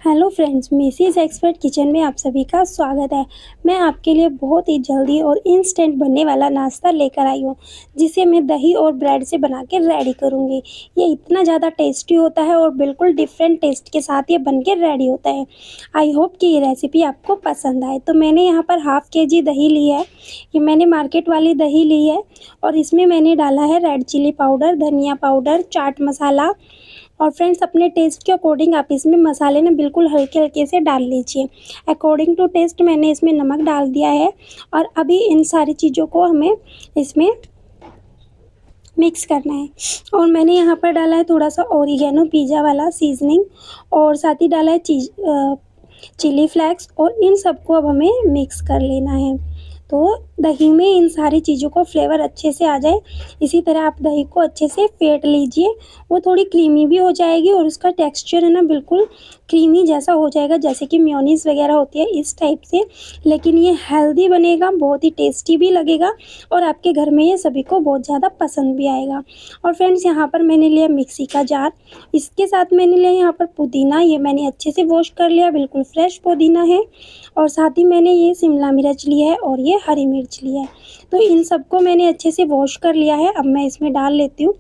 Hello friends, Mrs expert kitchen में आप सभी का स्वागत है। मैं आपके लिए बहुत ही जल्दी और इंस्टेंट बनने वाला नाश्ता लेकर आई हूँ, जिसे मैं दही और ब्रेड से बना के रेडी करूँगी। ये इतना ज़्यादा टेस्टी होता है और बिल्कुल डिफरेंट टेस्ट के साथ ये बन के रेडी होता है। आई होप कि ये रेसिपी आपको पसंद आए। तो मैंने यहाँ पर हाफ़ केजी दही ली है। ये मैंने मार्केट वाली दही ली है और इसमें मैंने डाला है रेड चिली पाउडर, धनिया पाउडर, चाट मसाला और फ्रेंड्स अपने टेस्ट के अकॉर्डिंग आप इसमें मसाले ना बिल्कुल हल्के-हल्के से डाल लीजिए। अकॉर्डिंग टू टेस्ट मैंने इसमें नमक डाल दिया है और अभी इन सारी चीज़ों को हमें इसमें मिक्स करना है। और मैंने यहाँ पर डाला है थोड़ा-सा ओरिगेनो पिज़्ज़ा वाला सीज़निंग और साथ ही डाला है चिली फ्लेक्स और इन सबको अब हमें मिक्स कर लेना है। तो दही में इन सारी चीज़ों को फ्लेवर अच्छे से आ जाए, इसी तरह आप दही को अच्छे से फेंट लीजिए। वो थोड़ी क्रीमी भी हो जाएगी और उसका टेक्सचर है ना बिल्कुल क्रीमी जैसा हो जाएगा, जैसे कि मेयोनीज़ वगैरह होती है इस टाइप से। लेकिन ये हेल्दी बनेगा, बहुत ही टेस्टी भी लगेगा और आपके घर में ये सभी को बहुत ज़्यादा पसंद भी आएगा। और फ्रेंड्स यहाँ पर मैंने लिया मिक्सी का जार, इसके साथ मैंने लिया यहाँ पर पुदीना, ये मैंने अच्छे से वॉश कर लिया, बिल्कुल फ्रेश पुदीना है। और साथ ही मैंने ये शिमला मिर्च लिया है और ये हरी मिर्च लिया है। तो इन सबको मैंने अच्छे से वॉश कर लिया है। अब मैं इसमें डाल लेती हूँ।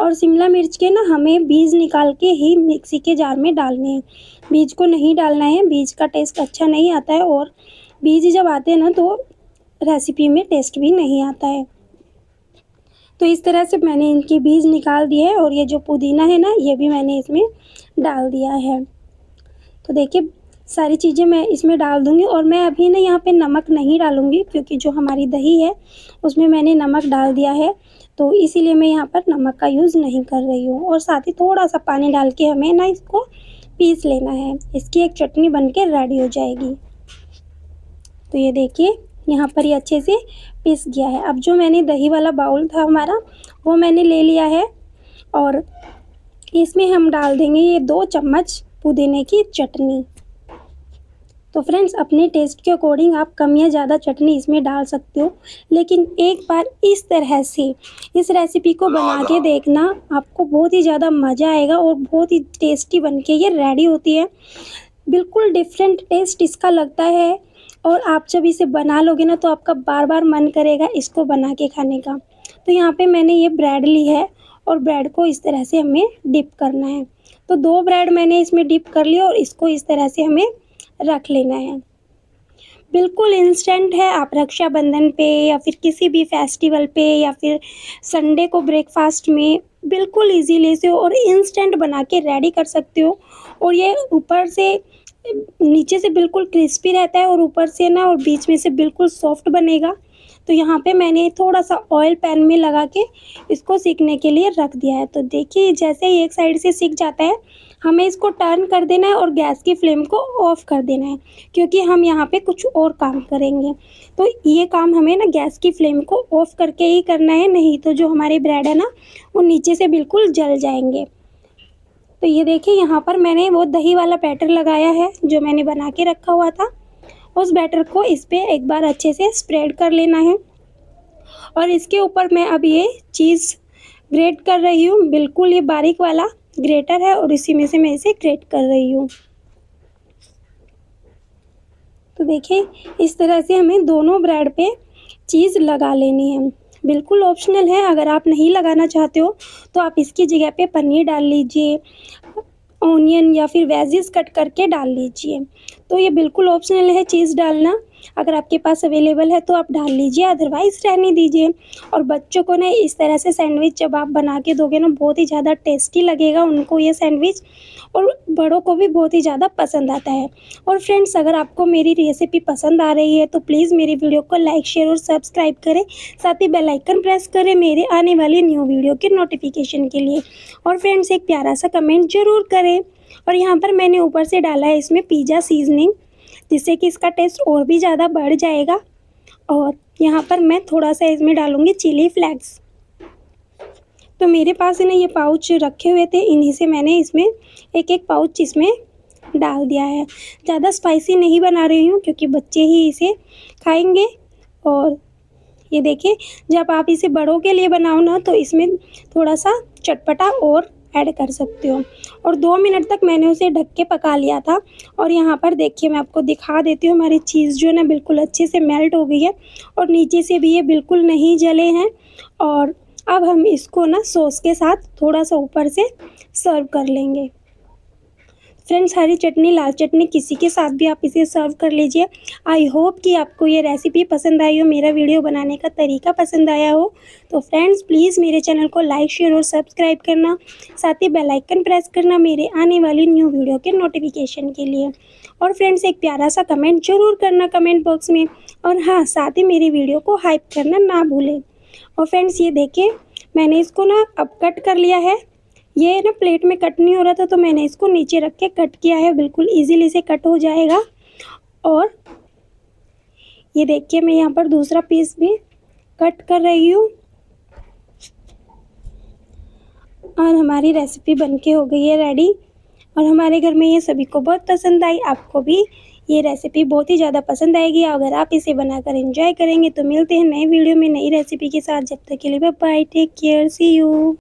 और शिमला मिर्च के ना हमें बीज निकाल के ही मिक्सी के जार में डालने हैं, बीज को नहीं डालना है। बीज का टेस्ट अच्छा नहीं आता है और बीज जब आते हैं ना तो रेसिपी में टेस्ट भी नहीं आता है। तो इस तरह से मैंने इनके बीज निकाल दिए हैं और ये जो पुदीना है ना ये भी मैंने इसमें डाल दिया है। तो देखिए सारी चीज़ें मैं इसमें डाल दूँगी और मैं अभी ना यहाँ पे नमक नहीं डालूँगी, क्योंकि जो हमारी दही है उसमें मैंने नमक डाल दिया है, तो इसीलिए मैं यहाँ पर नमक का यूज़ नहीं कर रही हूँ। और साथ ही थोड़ा-सा पानी डाल के हमें ना इसको पीस लेना है, इसकी एक चटनी बन के रेडी हो जाएगी। तो ये देखिए यहाँ पर ये अच्छे से पिस गया है। अब जो मैंने दही वाला बाउल था हमारा वो मैंने ले लिया है और इसमें हम डाल देंगे ये 2 चम्मच पुदीने की चटनी। तो फ्रेंड्स अपने टेस्ट के अकॉर्डिंग आप कम या ज़्यादा चटनी इसमें डाल सकते हो, लेकिन एक बार इस तरह से इस रेसिपी को बना के देखना, आपको बहुत ही ज़्यादा मज़ा आएगा और बहुत ही टेस्टी बन के ये रेडी होती है। बिल्कुल डिफरेंट टेस्ट इसका लगता है और आप जब इसे बना लोगे ना तो आपका बार-बार मन करेगा इसको बना के खाने का। तो यहाँ पे मैंने ये ब्रेड ली है और ब्रेड को इस तरह से हमें डिप करना है। तो 2 ब्रेड मैंने इसमें डिप कर लिया और इसको इस तरह से हमें रख लेना है। बिल्कुल इंस्टेंट है, आप रक्षाबंधन पे या फिर किसी भी फेस्टिवल पे या फिर संडे को ब्रेकफास्ट में बिल्कुल इजीली से और इंस्टेंट बना के रेडी कर सकते हो। और ये ऊपर से नीचे से बिल्कुल क्रिस्पी रहता है और ऊपर से ना और बीच में से बिल्कुल सॉफ्ट बनेगा। तो यहाँ पे मैंने थोड़ा-सा ऑयल पैन में लगा के इसको सेकने के लिए रख दिया है। तो देखिए जैसे ही एक साइड से सिक जाता है, हमें इसको टर्न कर देना है और गैस की फ्लेम को ऑफ कर देना है, क्योंकि हम यहाँ पे कुछ और काम करेंगे। तो ये काम हमें ना गैस की फ्लेम को ऑफ करके ही करना है, नहीं तो जो हमारे ब्रेड है ना वो नीचे से बिल्कुल जल जाएंगे। तो ये देखिए यहाँ पर मैंने वो दही वाला बैटर लगाया है जो मैंने बना के रखा हुआ था। उस बैटर को इस पे एक बार अच्छे से स्प्रेड कर लेना है और इसके ऊपर मैं अब ये चीज़ ग्रेट कर रही हूँ। बिल्कुल ये बारीक वाला ग्रेटर है और इसी में से मैं इसे ग्रेट कर रही हूँ। तो देखिए इस तरह से हमें दोनों ब्रेड पे चीज़ लगा लेनी है। बिल्कुल ऑप्शनल है, अगर आप नहीं लगाना चाहते हो तो आप इसकी जगह पे पनीर डाल लीजिए, ऑनियन या फिर वेजिस कट करके डाल लीजिए। तो ये बिल्कुल ऑप्शनल है चीज़ डालना, अगर आपके पास अवेलेबल है तो आप डाल लीजिए, अदरवाइज़ रहने दीजिए। और बच्चों को ना इस तरह से सैंडविच जब आप बना के दोगे ना बहुत ही ज़्यादा टेस्टी लगेगा उनको ये सैंडविच, और बड़ों को भी बहुत ही ज़्यादा पसंद आता है। और फ्रेंड्स अगर आपको मेरी रेसिपी पसंद आ रही है तो प्लीज़ मेरी वीडियो को लाइक, शेयर और सब्सक्राइब करें, साथ ही बेल आइकन प्रेस करें मेरे आने वाली न्यू वीडियो के नोटिफिकेशन के लिए। और फ्रेंड्स एक प्यारा सा कमेंट ज़रूर करें। और यहाँ पर मैंने ऊपर से डाला है इसमें पिज़्ज़ा सीज़निंग, जिससे कि इसका टेस्ट और भी ज़्यादा बढ़ जाएगा। और यहाँ पर मैं थोड़ा-सा इसमें डालूँगी चिली फ्लेक्स। तो मेरे पास है ना ये पाउच रखे हुए थे, इन्हीं से मैंने इसमें एक-एक पाउच इसमें डाल दिया है। ज़्यादा स्पाइसी नहीं बना रही हूँ क्योंकि बच्चे ही इसे खाएँगे। और ये देखिए जब आप इसे बड़ों के लिए बनाओ ना तो इसमें थोड़ा-सा चटपटा और ऐड कर सकते हो। और 2 मिनट तक मैंने उसे ढक के पका लिया था और यहाँ पर देखिए मैं आपको दिखा देती हूँ, हमारी चीज़ जो है ना बिल्कुल अच्छे से मेल्ट हो गई है और नीचे से भी ये बिल्कुल नहीं जले हैं। और अब हम इसको ना सॉस के साथ थोड़ा-सा ऊपर से सर्व कर लेंगे। फ्रेंड्स, हरी चटनी, लाल चटनी किसी के साथ भी आप इसे सर्व कर लीजिए। आई होप कि आपको ये रेसिपी पसंद आई हो, मेरा वीडियो बनाने का तरीका पसंद आया हो। तो फ्रेंड्स प्लीज़ मेरे चैनल को लाइक, शेयर और सब्सक्राइब करना, साथ ही बेल आइकन प्रेस करना मेरे आने वाली न्यू वीडियो के नोटिफिकेशन के लिए। और फ्रेंड्स एक प्यारा सा कमेंट ज़रूर करना कमेंट बॉक्स में। और हाँ, साथ ही मेरी वीडियो को हाइप करना ना भूलें। और फ्रेंड्स ये देखिए मैंने इसको ना अब कट कर लिया है। ये ना प्लेट में कट नहीं हो रहा था तो मैंने इसको नीचे रख के कट किया है, बिल्कुल इजीली से कट हो जाएगा। और ये देखिए मैं यहाँ पर दूसरा पीस भी कट कर रही हूँ और हमारी रेसिपी बनके हो गई है रेडी। और हमारे घर में ये सभी को बहुत पसंद आई, आपको भी ये रेसिपी बहुत ही ज़्यादा पसंद आएगी। अगर आप इसे बनाकर एंजॉय करेंगे तो मिलते हैं नए वीडियो में नई रेसिपी के साथ। जब तक के लिए bye bye, take care, see you.